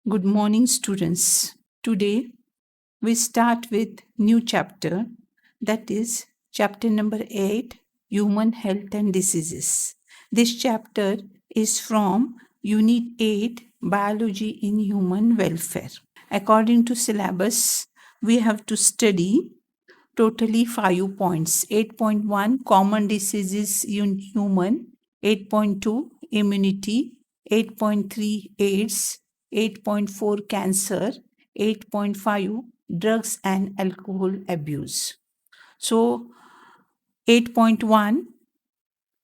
Good morning, students. Today we start with new chapter, that is chapter number 8, Human Health and Diseases. This chapter is from Unit 8, Biology in Human Welfare. According to syllabus, we have to study totally 5 points. 8.1 Common Diseases in Human, 8.2 Immunity, 8.3 AIDS, 8.4 Cancer, 8.5 Drugs and Alcohol Abuse. So 8.1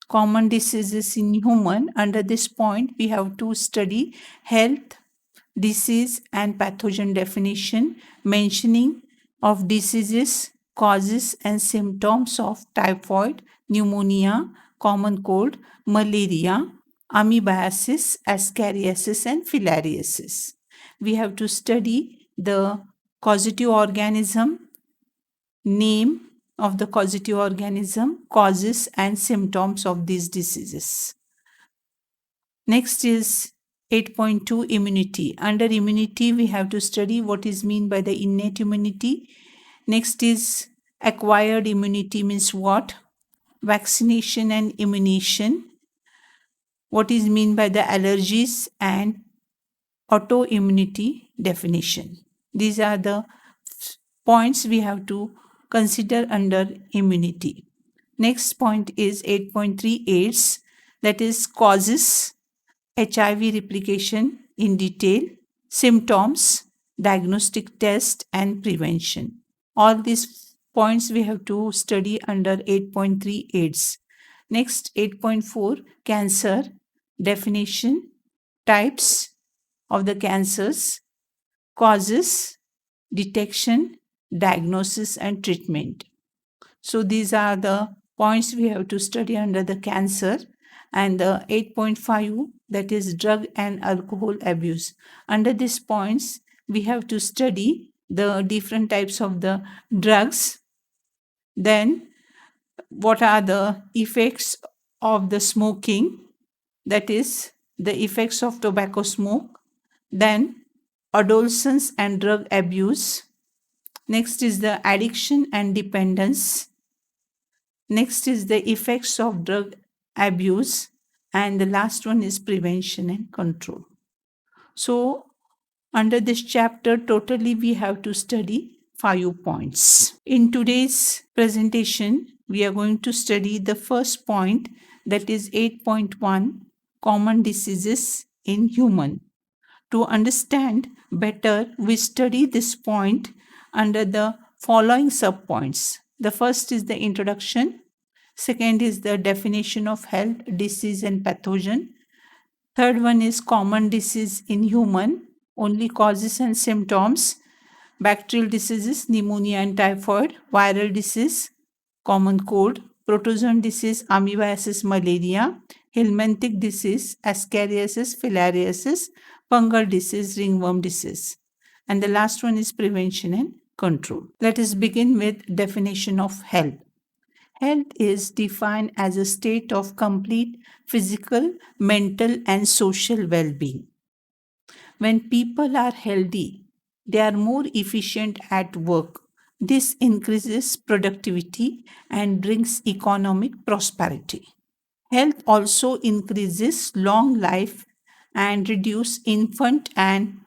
Common Diseases in Human, under this point we have to study health, disease and pathogen definition, mentioning of diseases, causes and symptoms of typhoid, pneumonia, common cold, malaria, amoebiasis, ascariasis and filariasis. We have to study the causative organism, name of the causative organism, causes and symptoms of these diseases. Next is 8.2 immunity. Under immunity, we have to study what is meant by the innate immunity. Next is acquired immunity means what? Vaccination and immunization. What is meant by the allergies and autoimmunity definition. These are the points we have to consider under immunity. Next point is 8.3 AIDS, that is causes, HIV replication in detail, symptoms, diagnostic test, and prevention. All these points we have to study under 8.3 AIDS. Next, 8.4 cancer, definition, types of the cancers, causes, detection, diagnosis, and treatment. So these are the points we have to study under the cancer. And the 8.5, that is drug and alcohol abuse. Under these points, we have to study the different types of the drugs. Then what are the effects of the smoking, that is the effects of tobacco smoke. Then adolescence and drug abuse. Next is the addiction and dependence. Next is the effects of drug abuse. And the last one is prevention and control. So, under this chapter, totally we have to study 5 points. In today's presentation, we are going to study the first point, that is 8.1 Common Diseases in Human. To understand better, we study this point under the following subpoints. The first is the introduction. Second is the definition of health, disease, and pathogen. Third one is common disease in human, only causes and symptoms. Bacterial diseases, pneumonia and typhoid. Viral disease, common cold. Protozoan disease, amoebiasis, malaria. Helminthic disease, ascariasis, filariasis. Fungal disease, ringworm disease. And the last one is prevention and control. Let us begin with definition of health. Health is defined as a state of complete physical, mental, and social well being. When people are healthy, they are more efficient at work. This increases productivity and brings economic prosperity. Health also increases long life and reduce infant and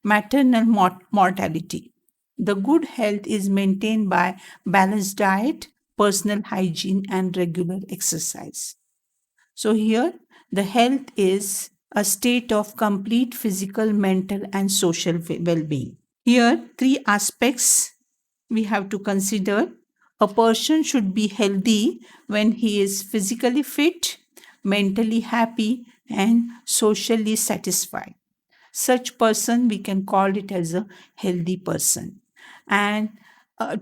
maternal mortality. The good health is maintained by balanced diet, personal hygiene, and regular exercise. So, here the health is a state of complete physical, mental, and social well being. Here, 3 aspects we have to consider. A person should be healthy when he is physically fit, mentally happy, and socially satisfied. Such person we can call it as a healthy person. And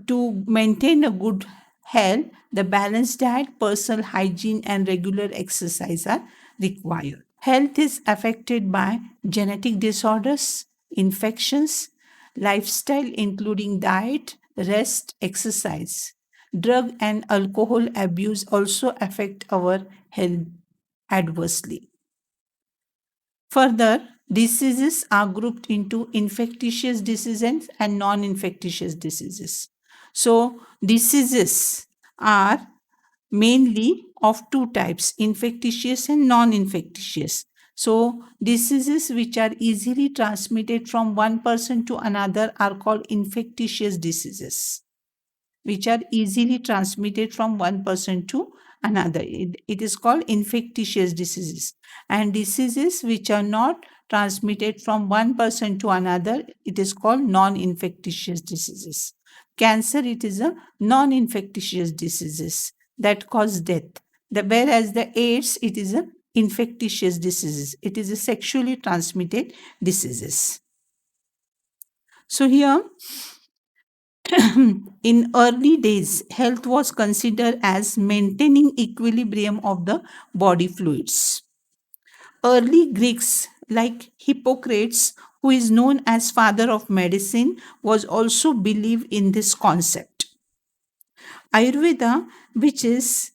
to maintain a good health, the balanced diet, personal hygiene, and regular exercise are required. Health is affected by genetic disorders, infections, lifestyle, including diet, rest, exercise. Drug and alcohol abuse also affect our health adversely. Further, diseases are grouped into infectious diseases and non-infectious diseases. So diseases are mainly of two types, infectious and non-infectious. So diseases which are easily transmitted from one person to another are called infectious diseases, which are easily transmitted from one person to another. It is called infectious diseases. And diseases which are not transmitted from one person to another, it is called non-infectious diseases. Cancer, it is a non-infectious diseases that cause death. Whereas the AIDS, it is a infectious diseases. It is a sexually transmitted diseases. So here in early days, health was considered as maintaining equilibrium of the body fluids. Early Greeks, like Hippocrates, who is known as father of medicine, was also believed in this concept. Ayurveda, which is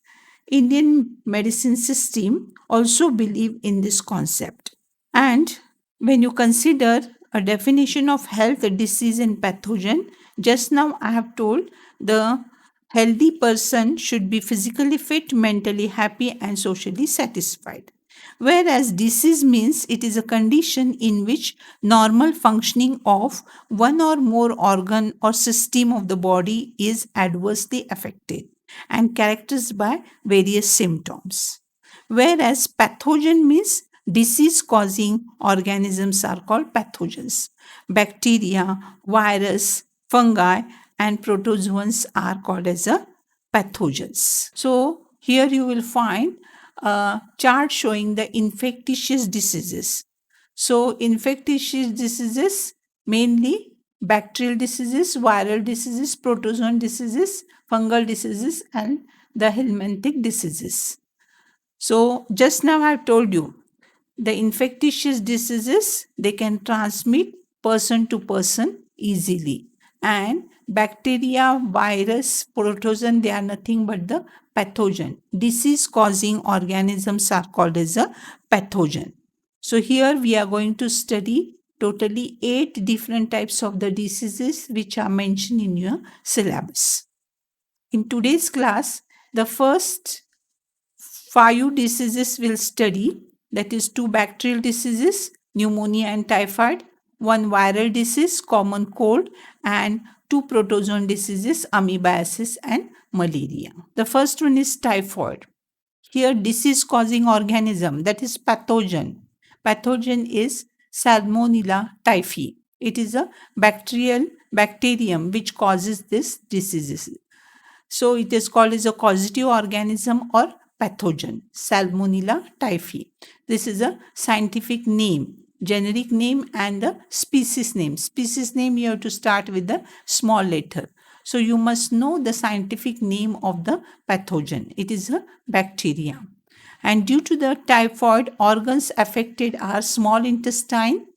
Indian medicine system, also believe in this concept. And when you consider a definition of health, disease, and pathogen, just now I have told the healthy person should be physically fit, mentally happy, and socially satisfied. Whereas disease means it is a condition in which normal functioning of one or more organ or system of the body is adversely affected and characterized by various symptoms. Whereas pathogen means disease causing organisms are called pathogens. Bacteria, virus, fungi, and protozoans are called as a pathogens. So here you will find a chart showing the infectious diseases. So infectious diseases mainly bacterial diseases, viral diseases, protozoan diseases, fungal diseases, and the helminthic diseases. So just now I've told you the infectious diseases, they can transmit person to person easily. And bacteria, virus, protozoan, they are nothing but the pathogen. Disease causing organisms are called as a pathogen. So here we are going to study totally 8 different types of the diseases which are mentioned in your syllabus. In today's class, the first 5 diseases will study, that is 2 bacterial diseases, pneumonia and typhoid, 1 viral disease, common cold, and 2 protozoan diseases, amoebiasis and malaria. The first one is typhoid. Here disease causing organism, that is pathogen. Pathogen is Salmonella typhi. It is a bacterium which causes this diseases. So it is called as a causative organism or pathogen, Salmonella typhi. This is a scientific name, generic name, and the species name. Species name you have to start with the small letter. So you must know the scientific name of the pathogen. It is a bacteria. And due to the typhoid, organs affected are small intestine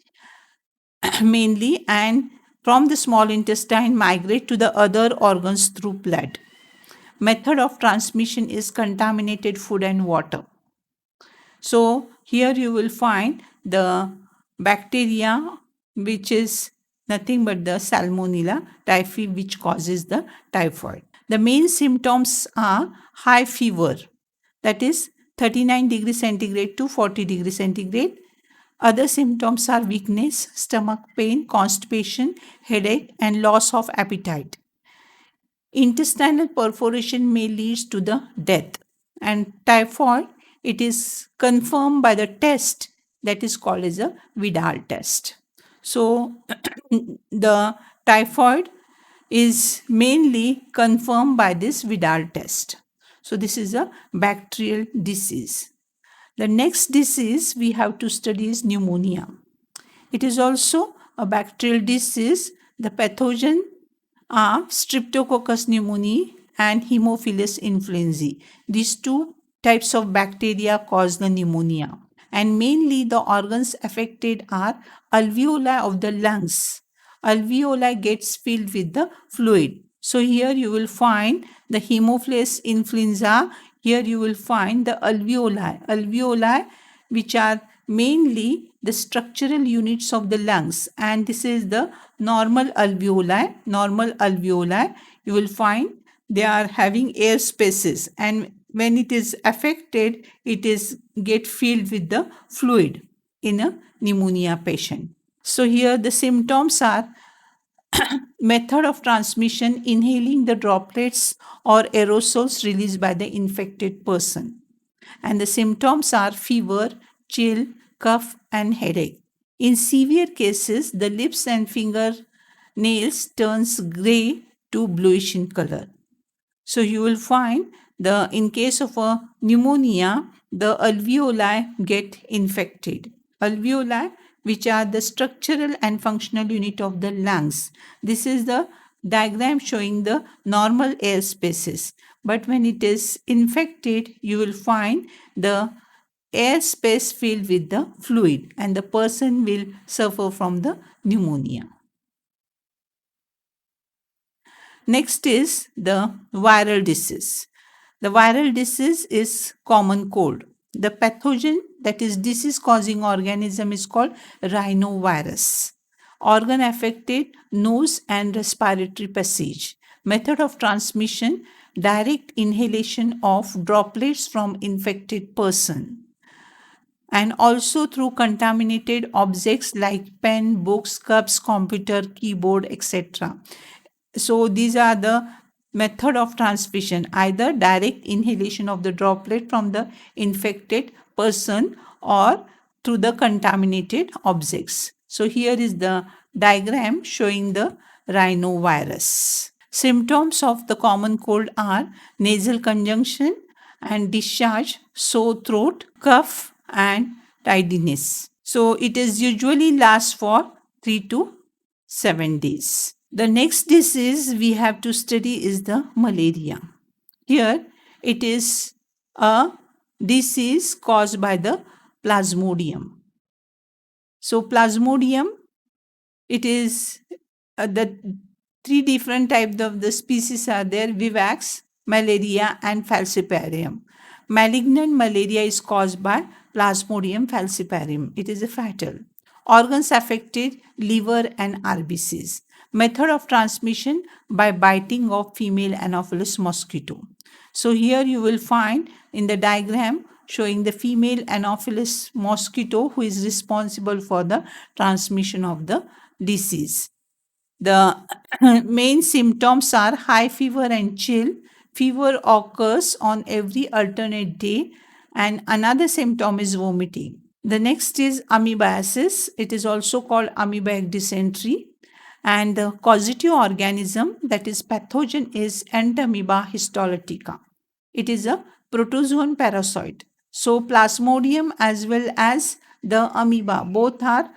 mainly, and from the small intestine migrate to the other organs through blood. Method of transmission is contaminated food and water. So here you will find the bacteria which is nothing but the Salmonella typhi which causes the typhoid. The main symptoms are high fever, that is 39 degrees centigrade to 40 degrees centigrade. Other symptoms are weakness, stomach pain, constipation, headache, and loss of appetite. Intestinal perforation may lead to the death. And typhoid, it is confirmed by the test that is called as a Vidal test. So the typhoid is mainly confirmed by this Vidal test. So this is a bacterial disease. The next disease we have to study is pneumonia. It is also a bacterial disease. The pathogen are Streptococcus pneumoniae and Haemophilus influenzae. These 2 types of bacteria cause the pneumonia. And mainly the organs affected are alveoli of the lungs. Alveoli gets filled with the fluid. So here you will find the Haemophilus influenza. Here you will find the alveoli which are mainly the structural units of the lungs, and this is the normal alveoli. Normal alveoli, you will find they are having air spaces, and when it is affected, it is get filled with the fluid in a pneumonia patient. So here the symptoms are method of transmission: inhaling the droplets or aerosols released by the infected person. And the symptoms are fever, chill, cough, and headache. In severe cases, the lips and finger nails turns gray to bluish in color. So you will find the in case of a pneumonia, the alveoli get infected. Alveoli, which are the structural and functional unit of the lungs. This is the diagram showing the normal air spaces. But when it is infected, you will find the air space filled with the fluid, and the person will suffer from the pneumonia. Next is the viral disease. The viral disease is common cold. The pathogen, that is disease causing organism, is called rhinovirus. Organ affected: nose and respiratory passage. Method of transmission: direct inhalation of droplets from infected person, and also through contaminated objects like pen, books, cups, computer, keyboard, etc. So these are the method of transmission: either direct inhalation of the droplet from the infected person or through the contaminated objects. So here is the diagram showing the rhinovirus. Symptoms of the common cold are nasal congestion and discharge, sore throat, cough, and tidiness. So it is usually lasts for 3 to 7 days. The next disease we have to study is the malaria. Here it is a disease caused by the plasmodium. So plasmodium, it is the three different types of the species are there: vivax, malaria, and falciparum. Malignant malaria is caused by plasmodium falciparum. It is a fatal. Organs affected: liver and RBCs. Method of transmission: by biting of female Anopheles mosquito. So here you will find in the diagram showing the female Anopheles mosquito who is responsible for the transmission of the disease. The main symptoms are high fever and chill. Fever occurs on every alternate day, and another symptom is vomiting. The next is amoebiasis. It is also called amoebic dysentery. And the causative organism, that is pathogen, is Entamoeba histolytica. It is a protozoan parasite. So plasmodium as well as the amoeba both are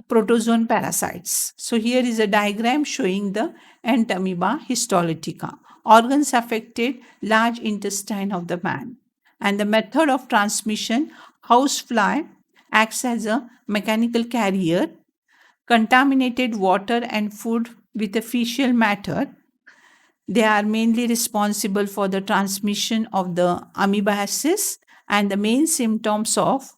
protozoan parasites. So here is a diagram showing the Entamoeba histolytica. Organs affected: large intestine of the man. And the method of transmission: housefly acts as a mechanical carrier. Contaminated water and food with a fecal matter, they are mainly responsible for the transmission of the amoebiasis, and the main symptoms of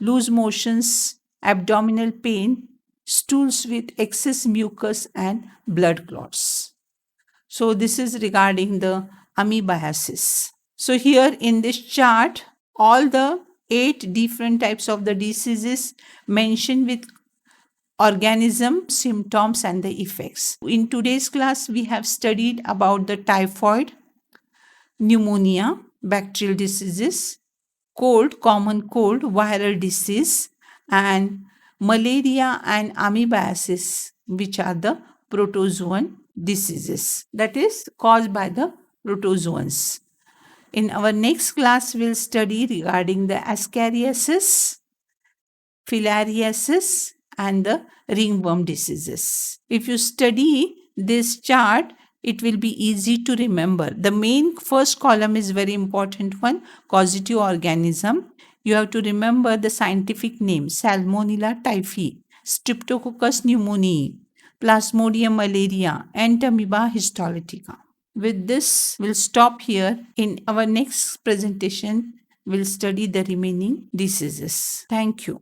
loose motions, abdominal pain, stools with excess mucus, and blood clots. So this is regarding the amoebiasis. So here in this chart, all the 8 different types of the diseases mentioned with organism, symptoms, and the effects. In today's class, we have studied about the typhoid, pneumonia, bacterial diseases, cold, common cold, viral disease, and malaria and amoebiasis, which are the protozoan diseases, that is caused by the protozoans. In our next class, we'll study regarding the ascariasis, filariasis, and the ringworm diseases. If you study this chart, it will be easy to remember. The main first column is very important one: causative organism. You have to remember the scientific name: Salmonella typhi, Streptococcus pneumoniae, Plasmodium malaria, Entamoeba histolytica. With this, we'll stop here. In our next presentation, we'll study the remaining diseases. Thank you.